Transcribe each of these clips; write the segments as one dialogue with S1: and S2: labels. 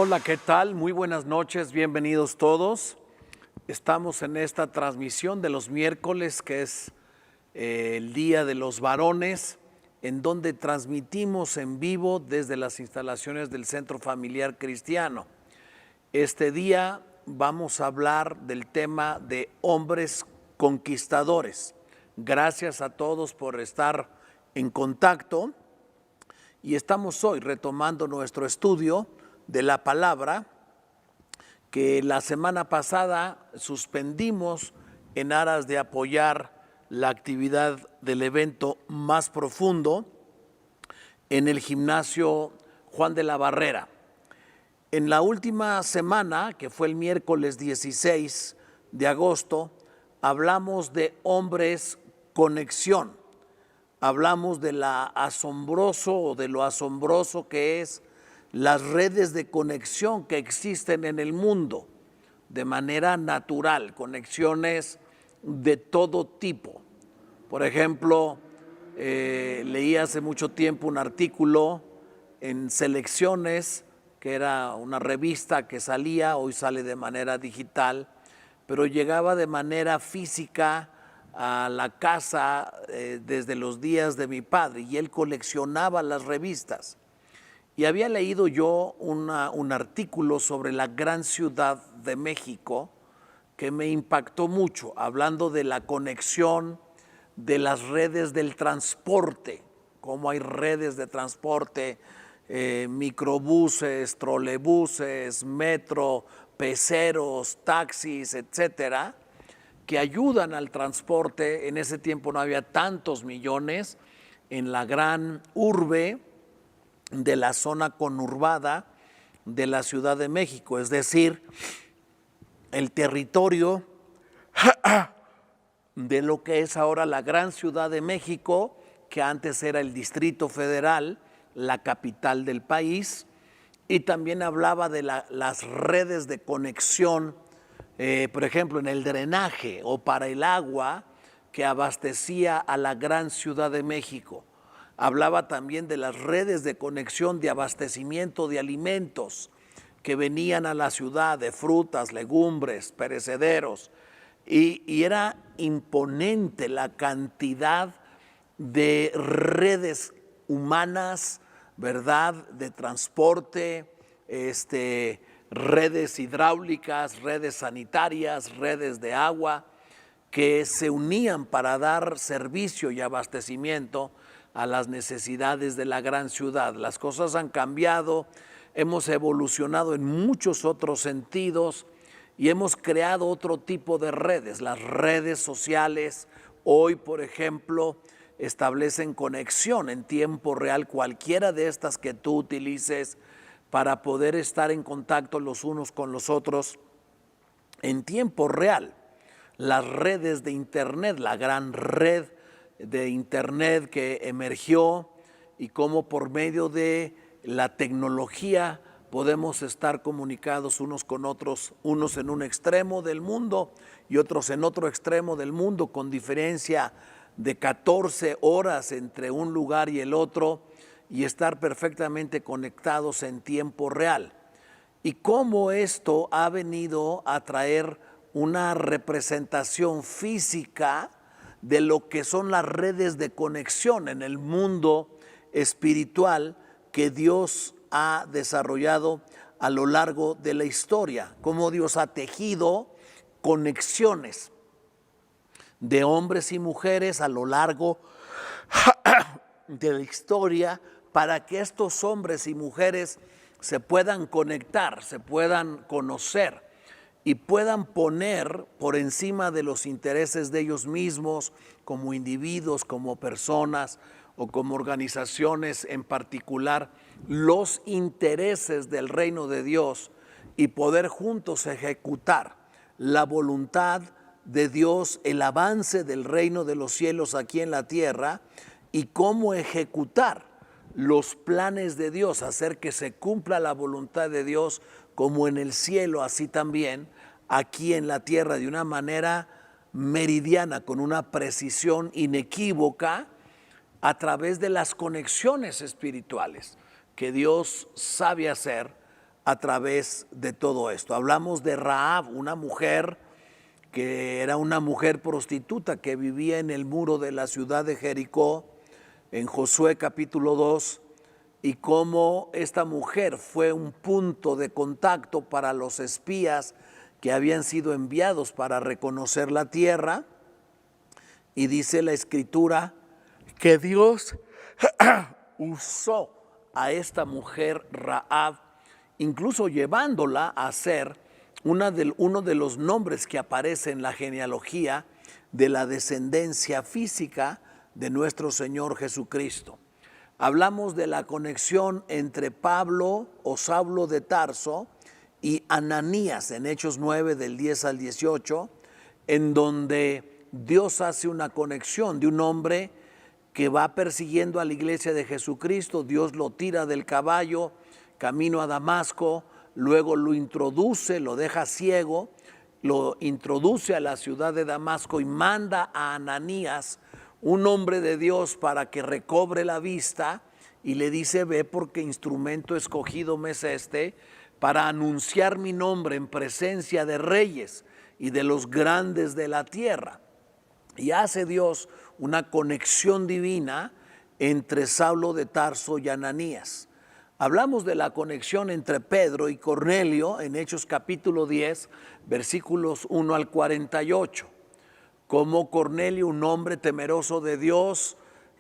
S1: Hola, ¿qué tal? Muy buenas noches, bienvenidos todos. Estamos en esta transmisión de los miércoles, que es el Día de los Varones, en donde transmitimos en vivo desde las instalaciones del Centro Familiar Cristiano. Este día vamos a hablar del tema de hombres conquistadores. Gracias a todos por estar en contacto y estamos hoy retomando nuestro estudio de la palabra que la semana pasada suspendimos en aras de apoyar la actividad del evento más profundo en el gimnasio Juan de la Barrera. En la última semana, que fue el miércoles 16 de agosto, hablamos de hombres conexión. Hablamos de lo asombroso que es las redes de conexión que existen en el mundo de manera natural, conexiones de todo tipo. Por ejemplo, leí hace mucho tiempo un artículo en Selecciones, que era una revista que salía, hoy sale de manera digital, pero llegaba de manera física a la casa desde los días de mi padre, y él coleccionaba las revistas. Y había leído yo un artículo sobre la gran ciudad de México que me impactó mucho, hablando de la conexión de las redes del transporte, cómo hay redes de transporte, microbuses, trolebuses, metro, peceros, taxis, etcétera, que ayudan al transporte. En ese tiempo no había tantos millones en la gran urbe de la zona conurbada de la Ciudad de México, es decir, el territorio de lo que es ahora la gran Ciudad de México, que antes era el Distrito Federal, la capital del país, y también hablaba de las redes de conexión, por ejemplo, en el drenaje o para el agua que abastecía a la gran Ciudad de México. Hablaba también de las redes de conexión de abastecimiento de alimentos que venían a la ciudad, de frutas, legumbres, perecederos, y era imponente la cantidad de redes humanas, ¿verdad?, de transporte, redes hidráulicas, redes sanitarias, redes de agua, que se unían para dar servicio y abastecimiento a las necesidades de la gran ciudad. Las cosas han cambiado, hemos evolucionado en muchos otros sentidos y hemos creado otro tipo de redes. Las redes sociales hoy, por ejemplo, establecen conexión en tiempo real, cualquiera de estas que tú utilices, para poder estar en contacto los unos con los otros en tiempo real. Las redes de Internet, la gran red de Internet que emergió, y cómo por medio de la tecnología podemos estar comunicados unos con otros, unos en un extremo del mundo y otros en otro extremo del mundo, con diferencia de 14 horas entre un lugar y el otro, y estar perfectamente conectados en tiempo real. Y cómo esto ha venido a traer una representación física de lo que son las redes de conexión en el mundo espiritual que Dios ha desarrollado a lo largo de la historia, cómo Dios ha tejido conexiones de hombres y mujeres a lo largo de la historia, para que estos hombres y mujeres se puedan conectar, se puedan conocer y puedan poner por encima de los intereses de ellos mismos como individuos, como personas o como organizaciones en particular, los intereses del reino de Dios, y poder juntos ejecutar la voluntad de Dios, el avance del reino de los cielos aquí en la tierra, y cómo ejecutar los planes de Dios, hacer que se cumpla la voluntad de Dios como en el cielo, así también aquí en la tierra, de una manera meridiana, con una precisión inequívoca, a través de las conexiones espirituales que Dios sabe hacer a través de todo esto. Hablamos de Rahab, una mujer que era una mujer prostituta que vivía en el muro de la ciudad de Jericó, en Josué capítulo 2, y cómo esta mujer fue un punto de contacto para los espías que habían sido enviados para reconocer la tierra. Y dice la Escritura que Dios usó a esta mujer Rahab, incluso llevándola a ser uno de los nombres que aparece en la genealogía de la descendencia física de nuestro Señor Jesucristo. Hablamos de la conexión entre Pablo o Saulo de Tarso y Ananías en Hechos 9 del 10 al 18, en donde Dios hace una conexión de un hombre que va persiguiendo a la iglesia de Jesucristo. Dios lo tira del caballo camino a Damasco, luego lo introduce, lo deja ciego, lo introduce a la ciudad de Damasco y manda a Ananías, un hombre de Dios, para que recobre la vista, y le dice: ve, porque instrumento escogido me es este para anunciar mi nombre en presencia de reyes y de los grandes de la tierra. Y hace Dios una conexión divina entre Saulo de Tarso y Ananías. Hablamos de la conexión entre Pedro y Cornelio en Hechos capítulo 10, versículos 1 al 48. Como Cornelio, un hombre temeroso de Dios,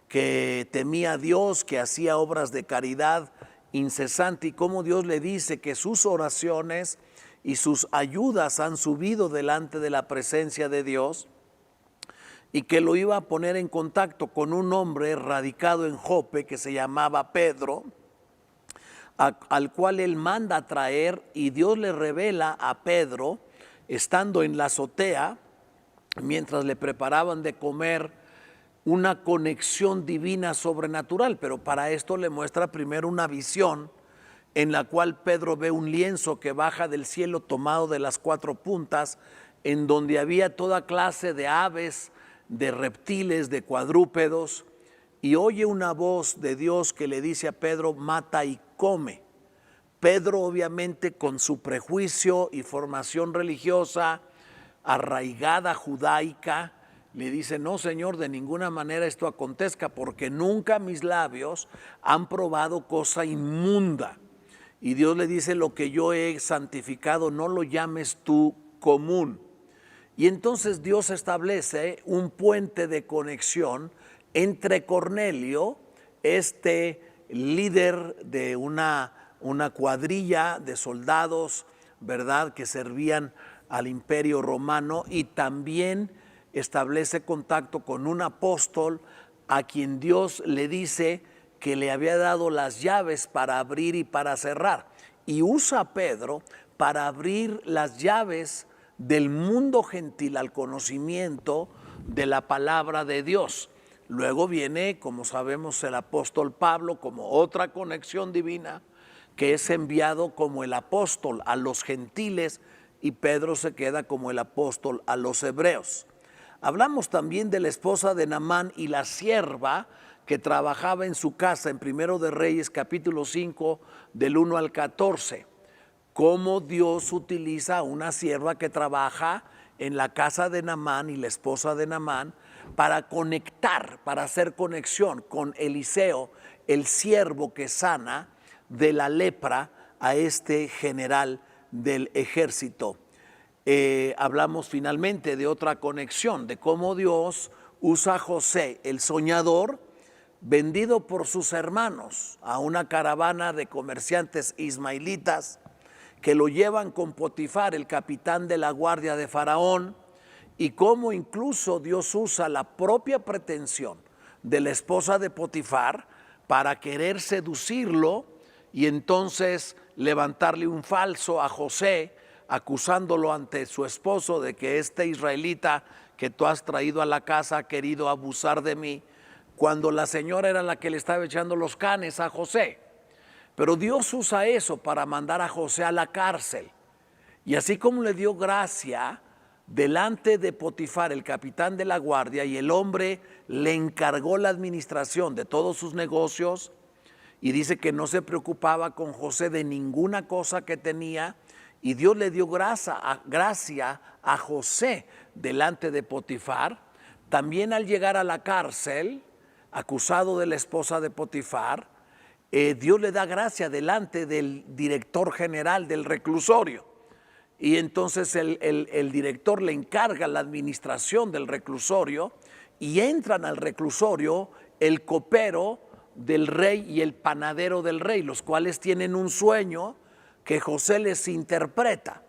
S1: que temía a Dios, que hacía obras de caridad incesante, y cómo Dios le dice que sus oraciones y sus ayudas han subido delante de la presencia de Dios, y que lo iba a poner en contacto con un hombre radicado en Jope que se llamaba Pedro, al cual él manda a traer, y Dios le revela a Pedro, estando en la azotea, mientras le preparaban de comer, una conexión divina sobrenatural. Pero para esto le muestra primero una visión en la cual Pedro ve un lienzo que baja del cielo tomado de las cuatro puntas, en donde había toda clase de aves, de reptiles, de cuadrúpedos, y oye una voz de Dios que le dice a Pedro: mata y come. Pedro, obviamente con su prejuicio y formación religiosa arraigada judaica, le dice: no, Señor, de ninguna manera esto acontezca, porque nunca mis labios han probado cosa inmunda. Y Dios le dice: lo que yo he santificado no lo llames tú común. Y entonces Dios establece un puente de conexión entre Cornelio, este líder de una cuadrilla de soldados, ¿verdad?, que servían al Imperio Romano, y también establece contacto con un apóstol a quien Dios le dice que le había dado las llaves para abrir y para cerrar, y usa a Pedro para abrir las llaves del mundo gentil al conocimiento de la palabra de Dios. Luego viene, como sabemos, el apóstol Pablo como otra conexión divina, que es enviado como el apóstol a los gentiles, y Pedro se queda como el apóstol a los hebreos. Hablamos también de la esposa de Naamán y la sierva que trabajaba en su casa en Primero de Reyes capítulo 5 del 1 al 14. Cómo Dios utiliza a una sierva que trabaja en la casa de Naamán y la esposa de Naamán para conectar, para hacer conexión con Eliseo, el siervo que sana de la lepra a este general del ejército. Hablamos finalmente de otra conexión, de cómo Dios usa a José, el soñador, vendido por sus hermanos a una caravana de comerciantes ismaelitas que lo llevan con Potifar, el capitán de la guardia de Faraón, y cómo incluso Dios usa la propia pretensión de la esposa de Potifar para querer seducirlo y entonces levantarle un falso a José, acusándolo ante su esposo de que este israelita que tú has traído a la casa ha querido abusar de mí, cuando la señora era la que le estaba echando los canes a José. Pero Dios usa eso para mandar a José a la cárcel. Y así como le dio gracia delante de Potifar, el capitán de la guardia, y el hombre le encargó la administración de todos sus negocios, y dice que no se preocupaba con José de ninguna cosa que tenía, y Dios le dio gracia a José delante de Potifar. También al llegar a la cárcel, acusado de la esposa de Potifar, Dios le da gracia delante del director general del reclusorio. Y entonces el director le encarga la administración del reclusorio, y entran al reclusorio el copero del rey y el panadero del rey, los cuales tienen un sueño que José les interpreta,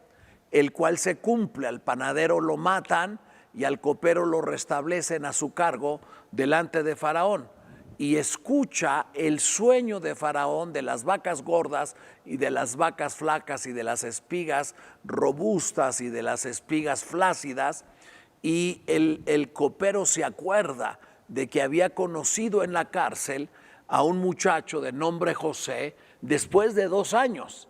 S1: el cual se cumple. Al panadero lo matan y al copero lo restablecen a su cargo delante de Faraón. Y escucha el sueño de Faraón de las vacas gordas y de las vacas flacas y de las espigas robustas y de las espigas flácidas. Y el copero se acuerda de que había conocido en la cárcel a un muchacho de nombre José después de 2 años.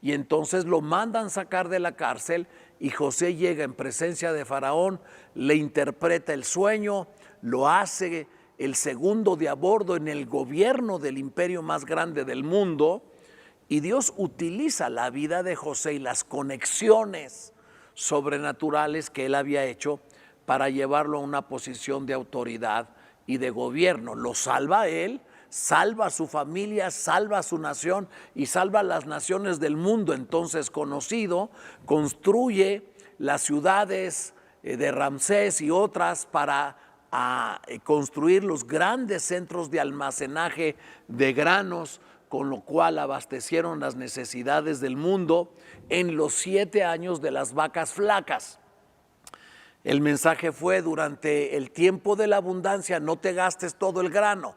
S1: Y entonces lo mandan sacar de la cárcel, y José llega en presencia de Faraón, le interpreta el sueño, lo hace el segundo de a bordo en el gobierno del imperio más grande del mundo, y Dios utiliza la vida de José y las conexiones sobrenaturales que él había hecho para llevarlo a una posición de autoridad y de gobierno. Lo salva a él, salva a su familia, salva a su nación y salva a las naciones del mundo entonces conocido. Construye las ciudades de Ramsés y otras para construir los grandes centros de almacenaje de granos, con lo cual abastecieron las necesidades del mundo en los 7 años de las vacas flacas. El mensaje fue: durante el tiempo de la abundancia no te gastes todo el grano,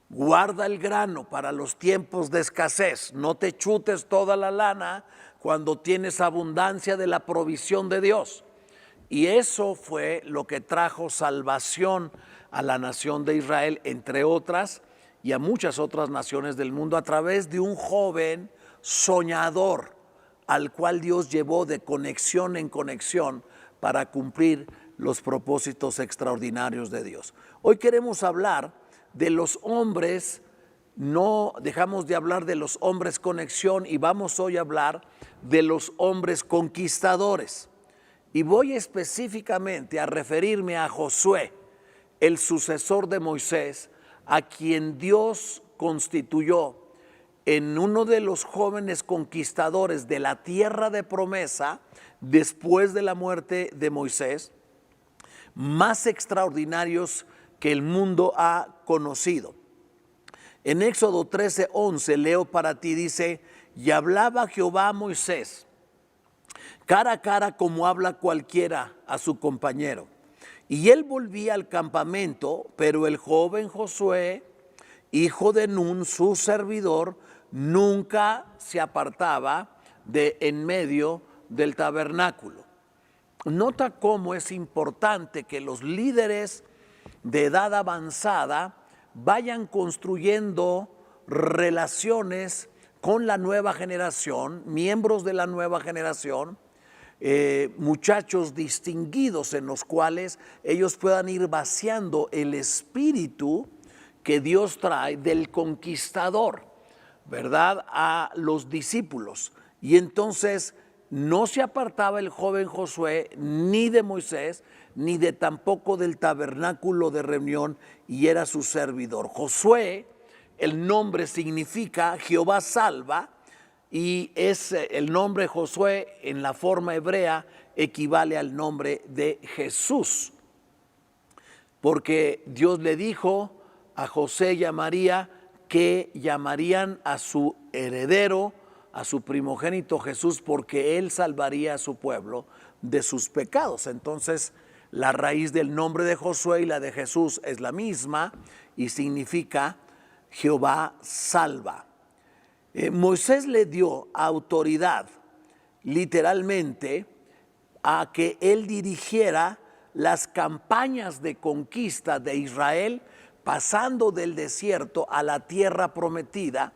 S1: guarda el grano para los tiempos de escasez, no te chutes toda la lana cuando tienes abundancia de la provisión de Dios. Y eso fue lo que trajo salvación a la nación de Israel, entre otras, y a muchas otras naciones del mundo, a través de un joven soñador al cual Dios llevó de conexión en conexión para cumplir los propósitos extraordinarios de Dios. Hoy queremos hablar de los hombres, no dejamos de hablar de los hombres conexión, y vamos hoy a hablar de los hombres conquistadores. Y voy específicamente a referirme a Josué, el sucesor de Moisés, a quien Dios constituyó en uno de los jóvenes conquistadores de la tierra de promesa después de la muerte de Moisés, más extraordinarios que el mundo ha conocido. En Éxodo 13:11 leo para ti, dice: y hablaba Jehová a Moisés cara a cara, como habla cualquiera a su compañero. Y él volvía al campamento, pero el joven Josué, hijo de Nun, su servidor, nunca se apartaba de en medio del tabernáculo. Nota cómo es importante que los líderes de edad avanzada vayan construyendo relaciones con la nueva generación, miembros de la nueva generación, muchachos distinguidos en los cuales ellos puedan ir vaciando el espíritu que Dios trae del conquistador, ¿verdad?, a los discípulos. Y entonces no se apartaba el joven Josué ni de Moisés, ni de tampoco del tabernáculo de reunión, y era su servidor. Josué, el nombre significa Jehová salva, y es el nombre Josué en la forma hebrea equivale al nombre de Jesús, porque Dios le dijo a José y a María que llamarían a su heredero, a su primogénito Jesús, porque él salvaría a su pueblo de sus pecados. Entonces la raíz del nombre de Josué y la de Jesús es la misma y significa Jehová salva. Moisés le dio autoridad literalmente a que él dirigiera las campañas de conquista de Israel, pasando del desierto a la tierra prometida,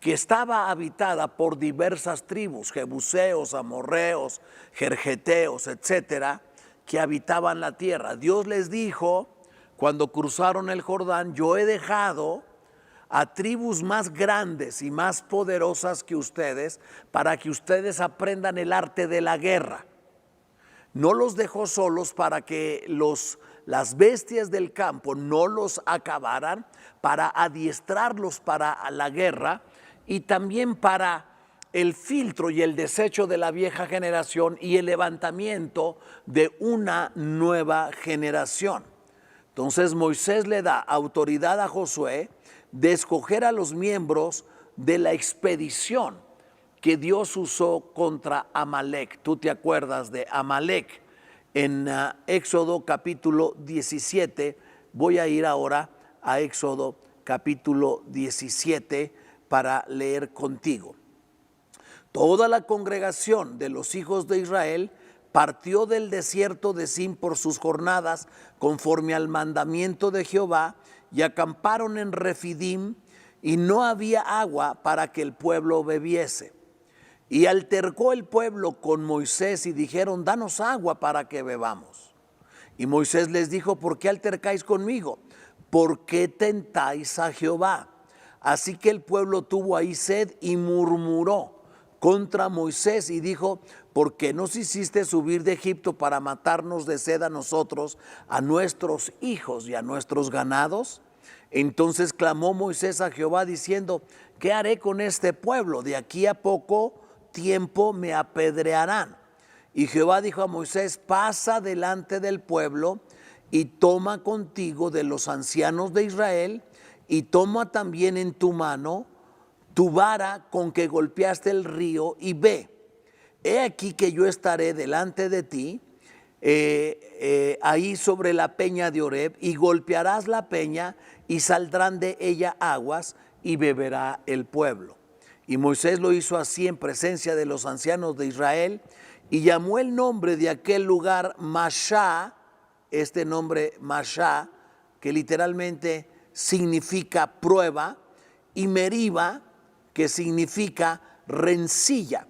S1: que estaba habitada por diversas tribus, jebuseos, amorreos, gergeteos, etcétera, que habitaban la tierra. Dios les dijo cuando cruzaron el Jordán: yo he dejado a tribus más grandes y más poderosas que ustedes para que ustedes aprendan el arte de la guerra. No los dejó solos para que las bestias del campo no los acabaran, para adiestrarlos para la guerra y también para el filtro y el desecho de la vieja generación y el levantamiento de una nueva generación. Entonces Moisés le da autoridad a Josué de escoger a los miembros de la expedición que Dios usó contra Amalek. Tú te acuerdas de Amalek en Éxodo capítulo 17. Voy a ir ahora a Éxodo capítulo 17 para leer contigo. Toda la congregación de los hijos de Israel partió del desierto de Sin por sus jornadas, conforme al mandamiento de Jehová, y acamparon en Refidim, y no había agua para que el pueblo bebiese. Y altercó el pueblo con Moisés y dijeron: danos agua para que bebamos. Y Moisés les dijo: ¿por qué altercáis conmigo? ¿Por qué tentáis a Jehová? Así que el pueblo tuvo ahí sed y murmuró contra Moisés y dijo: ¿por qué nos hiciste subir de Egipto para matarnos de sed a nosotros, a nuestros hijos y a nuestros ganados? Entonces clamó Moisés a Jehová diciendo: ¿qué haré con este pueblo? De aquí a poco tiempo me apedrearán. Y Jehová dijo a Moisés: pasa delante del pueblo y toma contigo de los ancianos de Israel, y toma también en tu mano tu vara con que golpeaste el río, y ve. He aquí que yo estaré delante de ti, ahí sobre la peña de Horeb, y golpearás la peña, y saldrán de ella aguas, y beberá el pueblo. Y Moisés lo hizo así en presencia de los ancianos de Israel, y llamó el nombre de aquel lugar Mashá, este nombre Mashá, que literalmente significa prueba, y Meriba, que significa rencilla,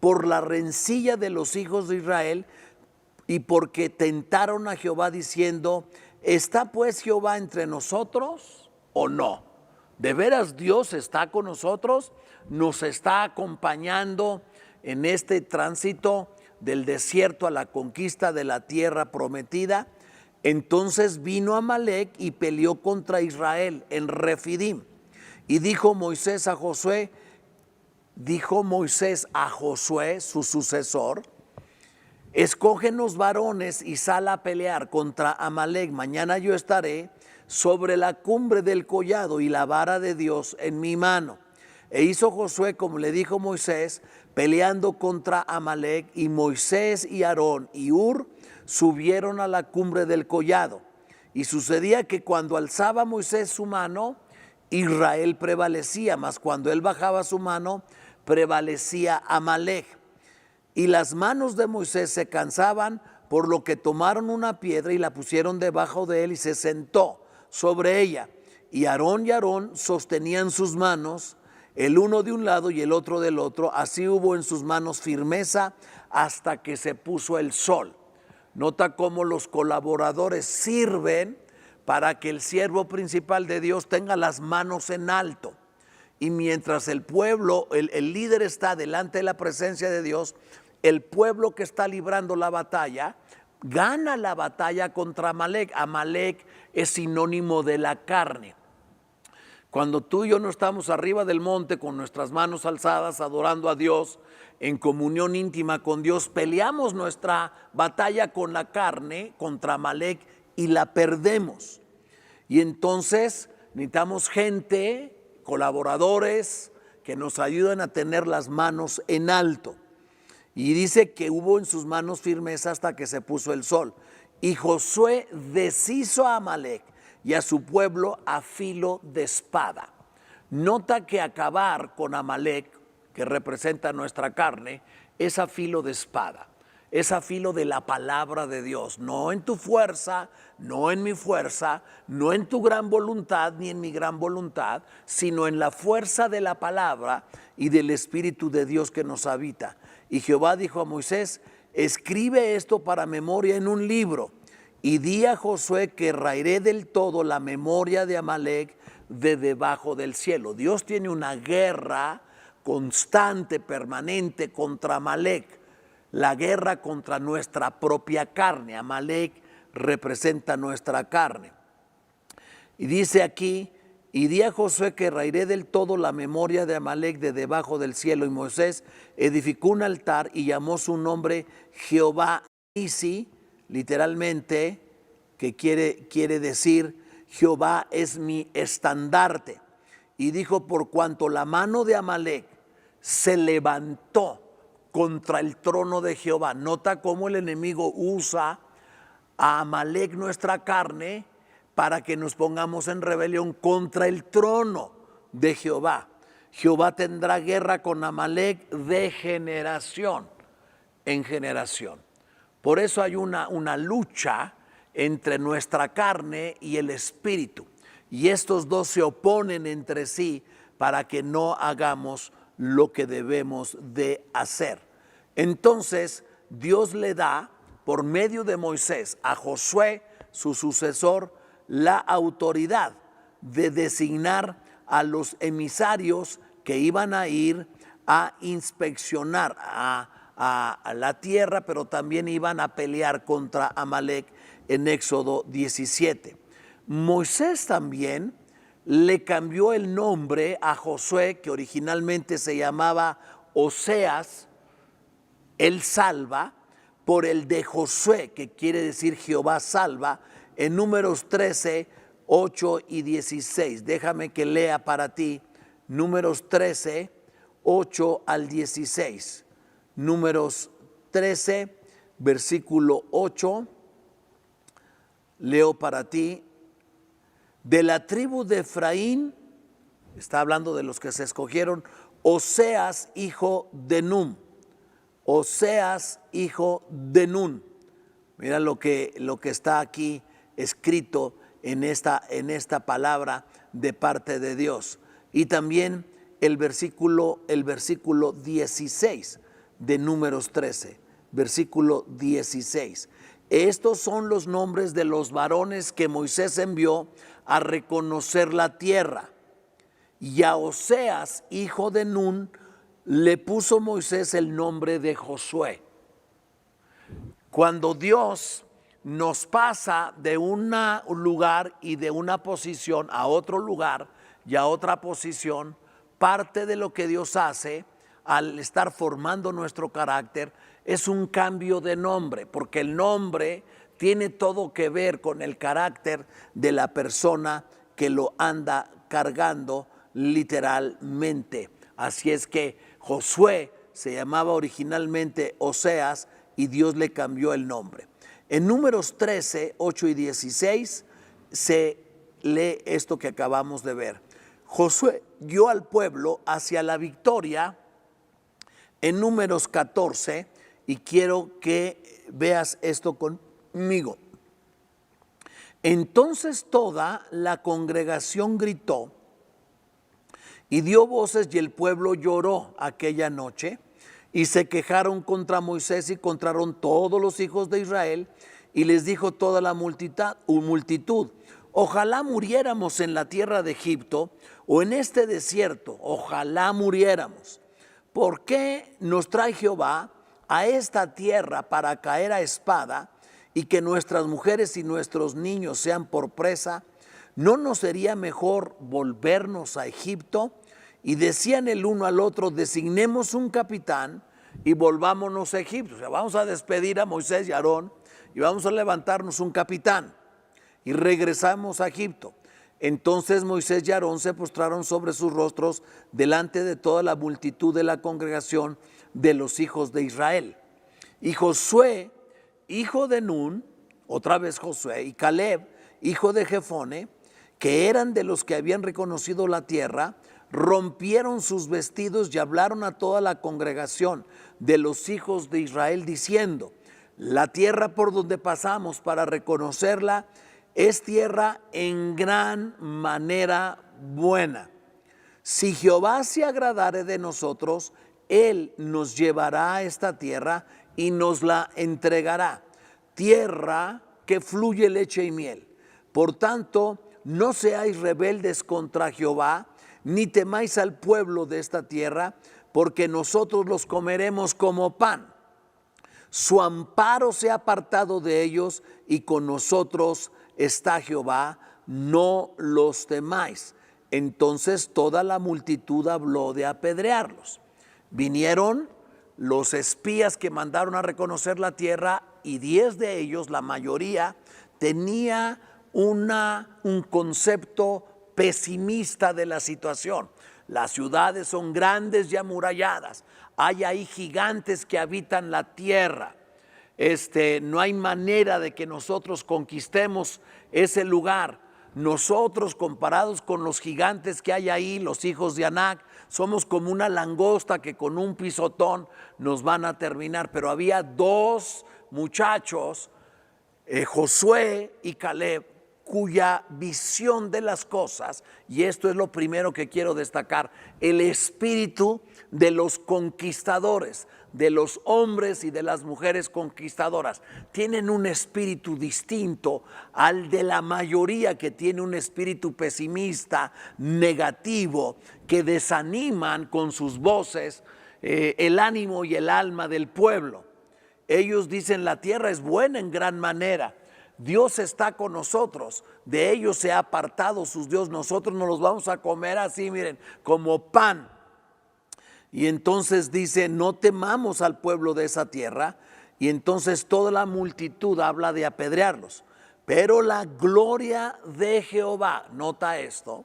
S1: por la rencilla de los hijos de Israel, y porque tentaron a Jehová diciendo: ¿está pues Jehová entre nosotros o no? ¿De veras Dios está con nosotros? ¿Nos está acompañando en este tránsito del desierto a la conquista de la tierra prometida? Entonces vino Amalek y peleó contra Israel en Refidim. Y dijo Moisés a Josué, su sucesor: escógenos varones y sal a pelear contra Amalek. Mañana yo estaré sobre la cumbre del collado y la vara de Dios en mi mano. E hizo Josué como le dijo Moisés, peleando contra Amalek, y Moisés y Aarón y Hur subieron a la cumbre del collado. Y sucedía que cuando alzaba Moisés su mano, Israel prevalecía, mas cuando él bajaba su mano, prevalecía Amalek. Y las manos de Moisés se cansaban, por lo que tomaron una piedra y la pusieron debajo de él, y se sentó sobre ella. Y Aarón sostenían sus manos, el uno de un lado y el otro del otro. Así hubo en sus manos firmeza hasta que se puso el sol. Nota cómo los colaboradores sirven para que el siervo principal de Dios tenga las manos en alto. Y mientras el pueblo, el líder está delante de la presencia de Dios, el pueblo que está librando la batalla, gana la batalla contra Amalek. Amalek es sinónimo de la carne. Cuando tú y yo no estamos arriba del monte con nuestras manos alzadas, adorando a Dios, en comunión íntima con Dios, peleamos nuestra batalla con la carne, contra Amalek, y la perdemos. Y entonces necesitamos gente, colaboradores, que nos ayuden a tener las manos en alto. Y dice que hubo en sus manos firmeza hasta que se puso el sol. Y Josué deshizo a Amalek y a su pueblo a filo de espada. Nota que acabar con Amalek, que representa nuestra carne, es a filo de espada. Es a filo de la palabra de Dios, no en tu fuerza, no en mi fuerza, no en tu gran voluntad ni en mi gran voluntad, sino en la fuerza de la palabra y del Espíritu de Dios que nos habita. Y Jehová dijo a Moisés: escribe esto para memoria en un libro, y di a Josué que raeré del todo la memoria de Amalek de debajo del cielo. Dios tiene una guerra constante, permanente contra Amalek, la guerra contra nuestra propia carne. Amalek representa nuestra carne. Y dice aquí, y di a Josué que raeré del todo la memoria de Amalek de debajo del cielo. Y Moisés edificó un altar y llamó su nombre Jehová Nisi, literalmente, que quiere decir Jehová es mi estandarte. Y dijo, por cuanto la mano de Amalek se levantó contra el trono de Jehová. Nota cómo el enemigo usa a Amalek, nuestra carne, para que nos pongamos en rebelión contra el trono de Jehová. Jehová tendrá guerra con Amalek de generación en generación. Por eso hay una lucha entre nuestra carne y el espíritu. Y estos dos se oponen entre sí para que no hagamos lo que debemos de hacer. Entonces Dios le da, por medio de Moisés, a Josué, su sucesor, la autoridad de designar a los emisarios que iban a ir a inspeccionar a la tierra, pero también iban a pelear contra Amalek en Éxodo 17. Moisés también le cambió el nombre a Josué, que originalmente se llamaba Oseas, él salva, por el de Josué, que quiere decir Jehová salva, en Números 13, 8 y 16. Déjame que lea para ti Números 13, 8 al 16. Números 13, versículo 8, leo para ti. De la tribu de Efraín, está hablando de los que se escogieron, Oseas, hijo de Num. Oseas, hijo de Nun. Mira lo que está aquí escrito en esta palabra de parte de Dios. Y también el versículo 16 de Números 13, versículo 16. Estos son los nombres de los varones que Moisés envió a reconocer la tierra. Y a Oseas, hijo de Nun, le puso Moisés el nombre de Josué. Cuando Dios nos pasa de un lugar y de una posición a otro lugar y a otra posición, parte de lo que Dios hace al estar formando nuestro carácter es un cambio de nombre, porque el nombre tiene todo que ver con el carácter de la persona que lo anda cargando literalmente. Así es que Josué se llamaba originalmente Oseas y Dios le cambió el nombre. En Números 13, 8 y 16 se lee esto que acabamos de ver. Josué guió al pueblo hacia la victoria en Números 14, y quiero que veas esto conmigo. Entonces toda la congregación gritó y dio voces, y el pueblo lloró aquella noche, y se quejaron contra Moisés y contra todos los hijos de Israel, y les dijo toda la multitud: ojalá muriéramos en la tierra de Egipto o en este desierto, ojalá muriéramos. ¿Por qué nos trae Jehová a esta tierra para caer a espada y que nuestras mujeres y nuestros niños sean por presa? ¿No nos sería mejor volvernos a Egipto? Y decían el uno al otro: designemos un capitán y volvámonos a Egipto. O sea, vamos a despedir a Moisés y Aarón y vamos a levantarnos un capitán y regresamos a Egipto. Entonces Moisés y Aarón se postraron sobre sus rostros delante de toda la multitud de la congregación de los hijos de Israel. Y Josué, hijo de Nun, otra vez Josué, y Caleb, hijo de Jefone, que eran de los que habían reconocido la tierra, rompieron sus vestidos y hablaron a toda la congregación de los hijos de Israel diciendo: la tierra por donde pasamos para reconocerla es tierra en gran manera buena. Si Jehová se agradare de nosotros, Él nos llevará a esta tierra y nos la entregará, tierra que fluye leche y miel. Por tanto, no seáis rebeldes contra Jehová, ni temáis al pueblo de esta tierra, porque nosotros los comeremos como pan. Su amparo se ha apartado de ellos, y con nosotros está Jehová, no los temáis. Entonces toda la multitud habló de apedrearlos. Vinieron los espías que mandaron a reconocer la tierra, y 10 de ellos, la mayoría, tenía un concepto pesimista de la situación. Las ciudades son grandes y amuralladas, hay ahí gigantes que habitan la tierra. No hay manera de que nosotros conquistemos ese lugar. Nosotros, comparados con los gigantes que hay ahí, los hijos de Anac, somos como una langosta que con un pisotón nos van a terminar. Pero había 2 muchachos, Josué y Caleb, cuya visión de las cosas, y esto es lo primero que quiero destacar, el espíritu de los conquistadores, de los hombres y de las mujeres conquistadoras, tienen un espíritu distinto al de la mayoría, que tiene un espíritu pesimista, negativo, que desaniman con sus voces el ánimo y el alma del pueblo. Ellos dicen: la tierra es buena en gran manera, Dios está con nosotros, de ellos se ha apartado sus dioses, nosotros nos los vamos a comer así, miren, como pan. Y entonces dice: no temamos al pueblo de esa tierra. Y entonces toda la multitud habla de apedrearlos. Pero la gloria de Jehová, nota esto,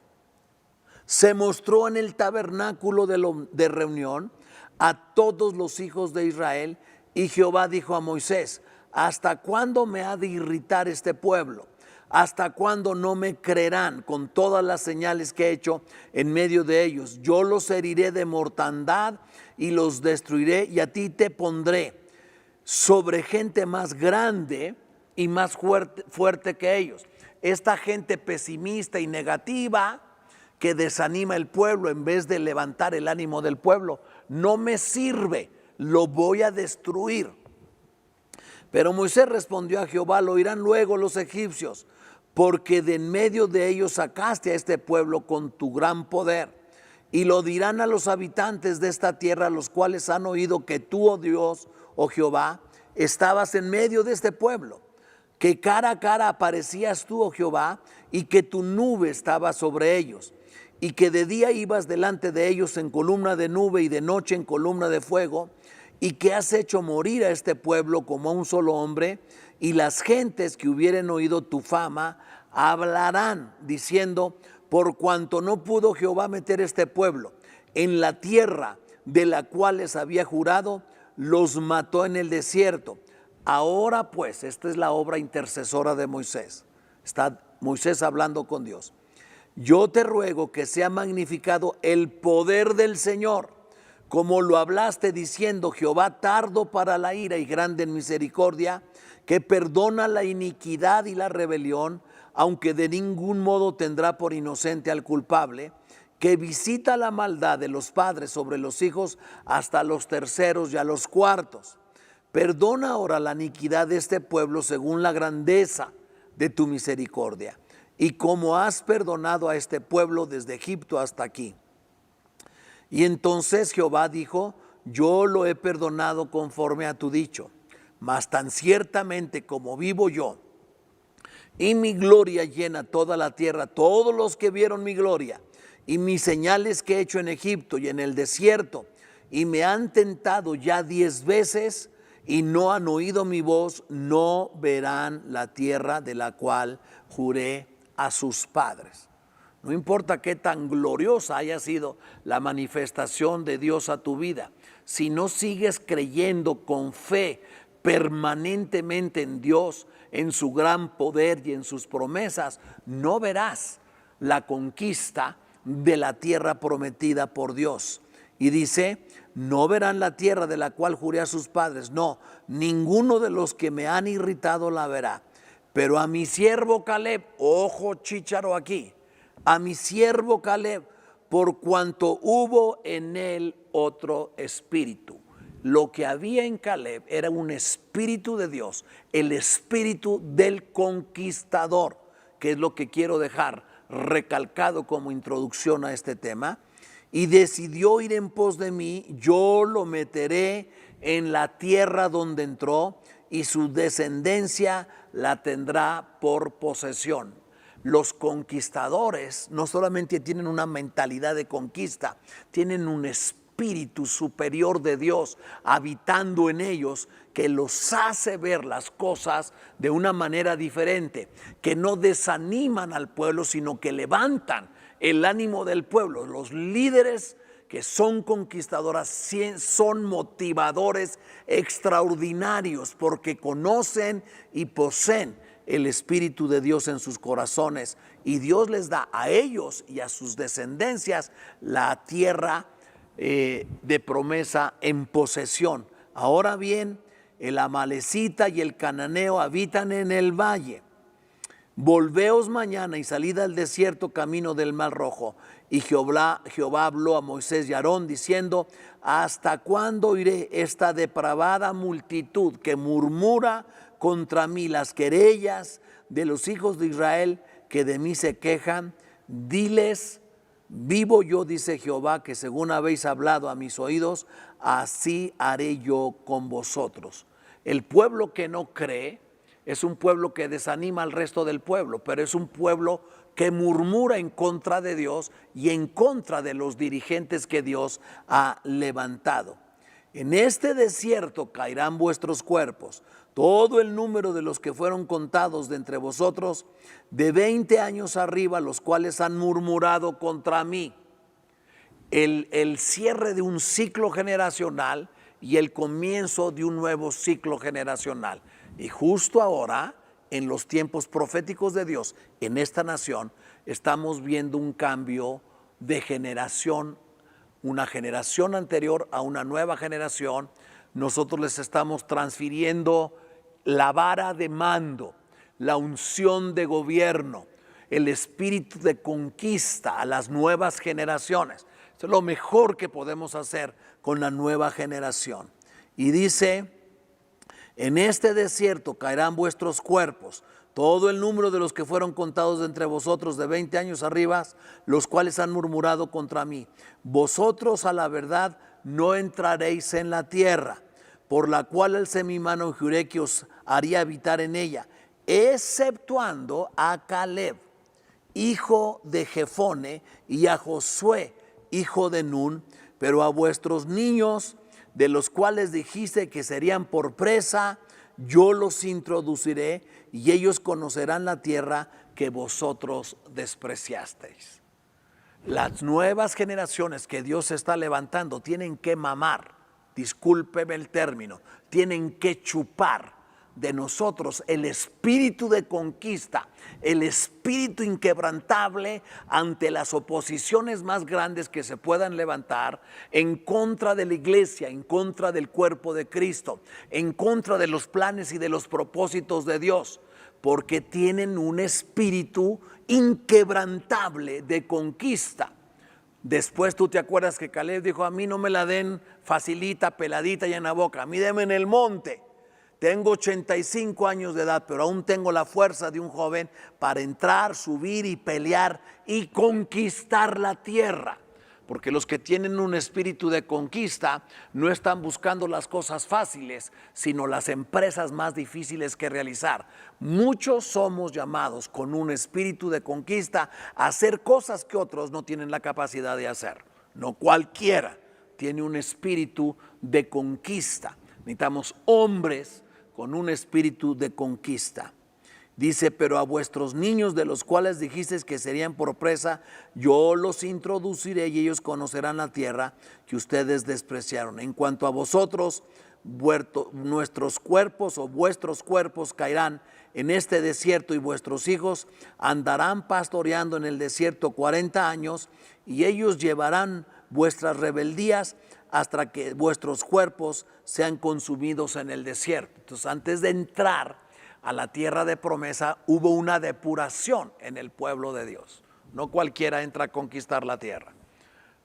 S1: se mostró en el tabernáculo de reunión a todos los hijos de Israel. Y Jehová dijo a Moisés: ¿hasta cuándo me ha de irritar este pueblo? ¿Hasta cuándo no me creerán con todas las señales que he hecho en medio de ellos? Yo los heriré de mortandad y los destruiré, y a ti te pondré sobre gente más grande y más fuerte que ellos. Esta gente pesimista y negativa que desanima el pueblo en vez de levantar el ánimo del pueblo, no me sirve, lo voy a destruir. Pero Moisés respondió a Jehová: lo oirán luego los egipcios, porque de en medio de ellos sacaste a este pueblo con tu gran poder. Y lo dirán a los habitantes de esta tierra, los cuales han oído que tú, oh Dios, oh Jehová, estabas en medio de este pueblo, que cara a cara aparecías tú, oh Jehová, y que tu nube estaba sobre ellos, y que de día ibas delante de ellos en columna de nube y de noche en columna de fuego, y que has hecho morir a este pueblo como a un solo hombre. Y las gentes que hubieren oído tu fama hablarán diciendo: por cuanto no pudo Jehová meter este pueblo en la tierra de la cual les había jurado, los mató en el desierto. Ahora pues, esta es la obra intercesora de Moisés. Está Moisés hablando con Dios. Yo te ruego que sea magnificado el poder del Señor, como lo hablaste diciendo: Jehová tardo para la ira y grande en misericordia, que perdona la iniquidad y la rebelión, aunque de ningún modo tendrá por inocente al culpable, que visita la maldad de los padres sobre los hijos hasta los terceros y a los cuartos. Perdona ahora la iniquidad de este pueblo según la grandeza de tu misericordia, y como has perdonado a este pueblo desde Egipto hasta aquí. Y entonces Jehová dijo: yo lo he perdonado conforme a tu dicho, mas tan ciertamente como vivo yo, y mi gloria llena toda la tierra, todos los que vieron mi gloria y mis señales que he hecho en Egipto y en el desierto, y me han tentado ya 10 veces y no han oído mi voz, no verán la tierra de la cual juré a sus padres. No importa qué tan gloriosa haya sido la manifestación de Dios a tu vida, si no sigues creyendo con fe permanentemente en Dios, en su gran poder y en sus promesas, no verás la conquista de la tierra prometida por Dios. Y dice: no verán la tierra de la cual juré a sus padres. No, ninguno de los que me han irritado la verá. Pero a mi siervo Caleb, ojo chícharo aquí, a mi siervo Caleb, por cuanto hubo en él otro espíritu. Lo que había en Caleb era un espíritu de Dios, el espíritu del conquistador, que es lo que quiero dejar recalcado como introducción a este tema, y decidió ir en pos de mí, yo lo meteré en la tierra donde entró y su descendencia la tendrá por posesión. Los conquistadores no solamente tienen una mentalidad de conquista, tienen un espíritu superior de Dios habitando en ellos que los hace ver las cosas de una manera diferente, que no desaniman al pueblo, sino que levantan el ánimo del pueblo. Los líderes que son conquistadoras son motivadores extraordinarios porque conocen y poseen el Espíritu de Dios en sus corazones, y Dios les da a ellos y a sus descendencias la tierra de promesa en posesión. Ahora bien, el amalecita y el cananeo habitan en el valle. Volveos mañana y salid al desierto camino del Mar Rojo. Y Jehová habló a Moisés y Aarón diciendo: ¿hasta cuándo iré esta depravada multitud que murmura contra mí las querellas de los hijos de Israel que de mí se quejan? Diles: vivo yo, dice Jehová, que según habéis hablado a mis oídos, así haré yo con vosotros. El pueblo que no cree es un pueblo que desanima al resto del pueblo, pero es un pueblo que murmura en contra de Dios y en contra de los dirigentes que Dios ha levantado. En este desierto caerán vuestros cuerpos, todo el número de los que fueron contados de entre vosotros, de 20 años arriba, los cuales han murmurado contra mí. El cierre de un ciclo generacional y el comienzo de un nuevo ciclo generacional. Y justo ahora, en los tiempos proféticos de Dios, en esta nación, estamos viendo un cambio de generación, una generación anterior a una nueva generación. Nosotros les estamos transfiriendo la vara de mando, la unción de gobierno, el espíritu de conquista a las nuevas generaciones. Eso es lo mejor que podemos hacer con la nueva generación. Y dice: en este desierto caerán vuestros cuerpos, todo el número de los que fueron contados de entre vosotros de 20 años arriba, los cuales han murmurado contra mí. Vosotros a la verdad no entraréis en la tierra, por la cual alcé mi mano y juré que os haría habitar en ella, exceptuando a Caleb, hijo de Jefone, y a Josué, hijo de Nun, pero a vuestros niños, de los cuales dijiste que serían por presa, yo los introduciré y ellos conocerán la tierra que vosotros despreciasteis. Las nuevas generaciones que Dios está levantando tienen que mamar, discúlpeme el término, tienen que chupar de nosotros el espíritu de conquista, el espíritu inquebrantable ante las oposiciones más grandes que se puedan levantar en contra de la iglesia, en contra del cuerpo de Cristo, en contra de los planes y de los propósitos de Dios, porque tienen un espíritu inquebrantable de conquista. Después tú te acuerdas que Caleb dijo: a mí no me la den facilita, peladita y en la boca, a mí denme en el monte. Tengo 85 años de edad, pero aún tengo la fuerza de un joven para entrar, subir y pelear y conquistar la tierra. Porque los que tienen un espíritu de conquista no están buscando las cosas fáciles, sino las empresas más difíciles que realizar. Muchos somos llamados con un espíritu de conquista a hacer cosas que otros no tienen la capacidad de hacer. No cualquiera tiene un espíritu de conquista. Necesitamos hombres con un espíritu de conquista. Dice: pero a vuestros niños, de los cuales dijisteis que serían por presa, yo los introduciré y ellos conocerán la tierra que ustedes despreciaron. En cuanto a vosotros, nuestros cuerpos o vuestros cuerpos caerán en este desierto, y vuestros hijos andarán pastoreando en el desierto 40 años, y ellos llevarán vuestras rebeldías hasta que vuestros cuerpos sean consumidos en el desierto. Entonces, antes de entrar a la tierra de promesa, hubo una depuración en el pueblo de Dios. No cualquiera entra a conquistar la tierra.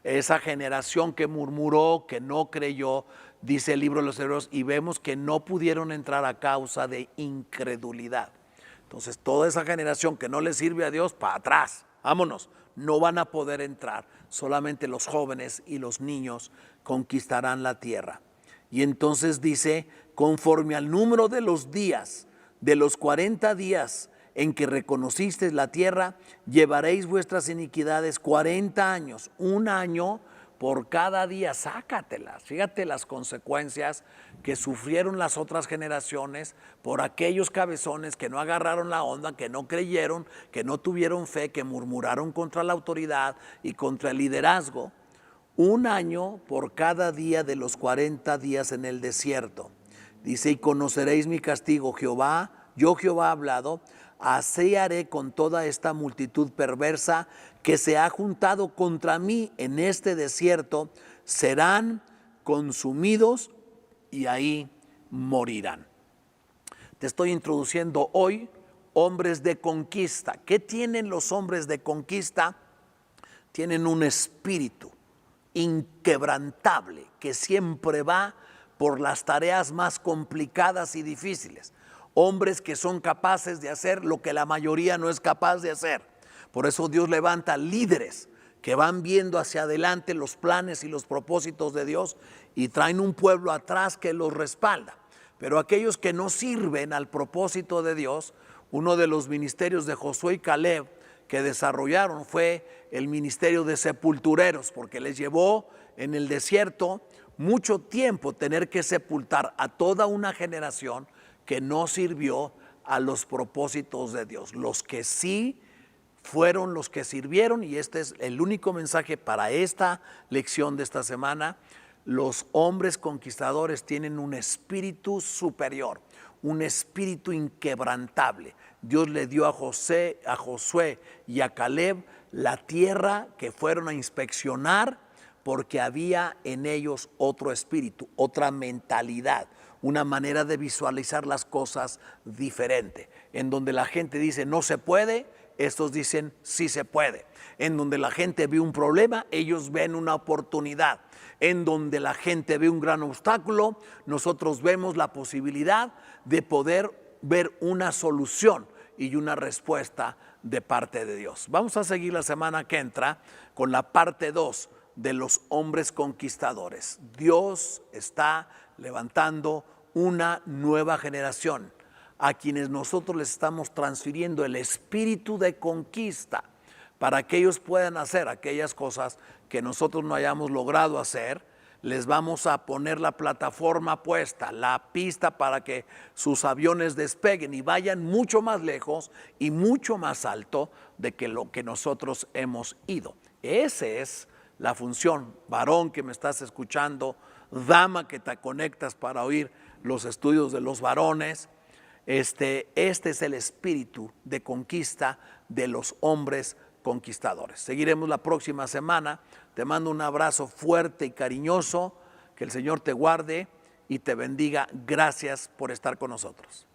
S1: Esa generación que murmuró, que no creyó, dice el libro de los Hebreos, y vemos que no pudieron entrar a causa de incredulidad. Entonces, toda esa generación que no le sirve a Dios, para atrás, vámonos. No van a poder entrar, solamente los jóvenes y los niños conquistarán la tierra. Y entonces dice, conforme al número de los días, de los 40 días en que reconocisteis la tierra, llevaréis vuestras iniquidades 40 años, un año por cada día, sácatelas. Fíjate las consecuencias que sufrieron las otras generaciones por aquellos cabezones que no agarraron la onda, que no creyeron, que no tuvieron fe, que murmuraron contra la autoridad y contra el liderazgo. Un año por cada día de los 40 días en el desierto. Dice, y conoceréis mi castigo, Jehová, yo Jehová he hablado, así haré con toda esta multitud perversa que se ha juntado contra mí en este desierto, serán consumidos y ahí morirán. Te estoy introduciendo hoy hombres de conquista. ¿Qué tienen los hombres de conquista? Tienen un espíritu inquebrantable que siempre va por las tareas más complicadas y difíciles. Hombres que son capaces de hacer lo que la mayoría no es capaz de hacer. Por eso Dios levanta líderes que van viendo hacia adelante los planes y los propósitos de Dios y traen un pueblo atrás que los respalda. Pero aquellos que no sirven al propósito de Dios, uno de los ministerios de Josué y Caleb que desarrollaron fue el ministerio de sepultureros, porque les llevó en el desierto mucho tiempo tener que sepultar a toda una generación que no sirvió a los propósitos de Dios. Los que sí fueron los que sirvieron, y este es el único mensaje para esta lección de esta semana. Los hombres conquistadores tienen un espíritu superior, un espíritu inquebrantable. Dios le dio a Josué y a Caleb la tierra que fueron a inspeccionar, porque había en ellos otro espíritu, otra mentalidad, una manera de visualizar las cosas diferente. En donde la gente dice no se puede, estos dicen sí se puede. En donde la gente ve un problema, ellos ven una oportunidad. En donde la gente ve un gran obstáculo, nosotros vemos la posibilidad de poder ver una solución y una respuesta de parte de Dios. Vamos a seguir la semana que entra con la parte 2 de los hombres conquistadores. Dios está levantando una nueva generación a quienes nosotros les estamos transfiriendo el espíritu de conquista para que ellos puedan hacer aquellas cosas que nosotros no hayamos logrado hacer. Les vamos a poner la plataforma puesta, la pista para que sus aviones despeguen y vayan mucho más lejos y mucho más alto de que lo que nosotros hemos ido. Esa es la función, varón que me estás escuchando, dama que te conectas para oír los estudios de los varones. Este es el espíritu de conquista de los hombres conquistadores. Seguiremos la próxima semana. Te mando un abrazo fuerte y cariñoso. Que el Señor te guarde y te bendiga. Gracias por estar con nosotros.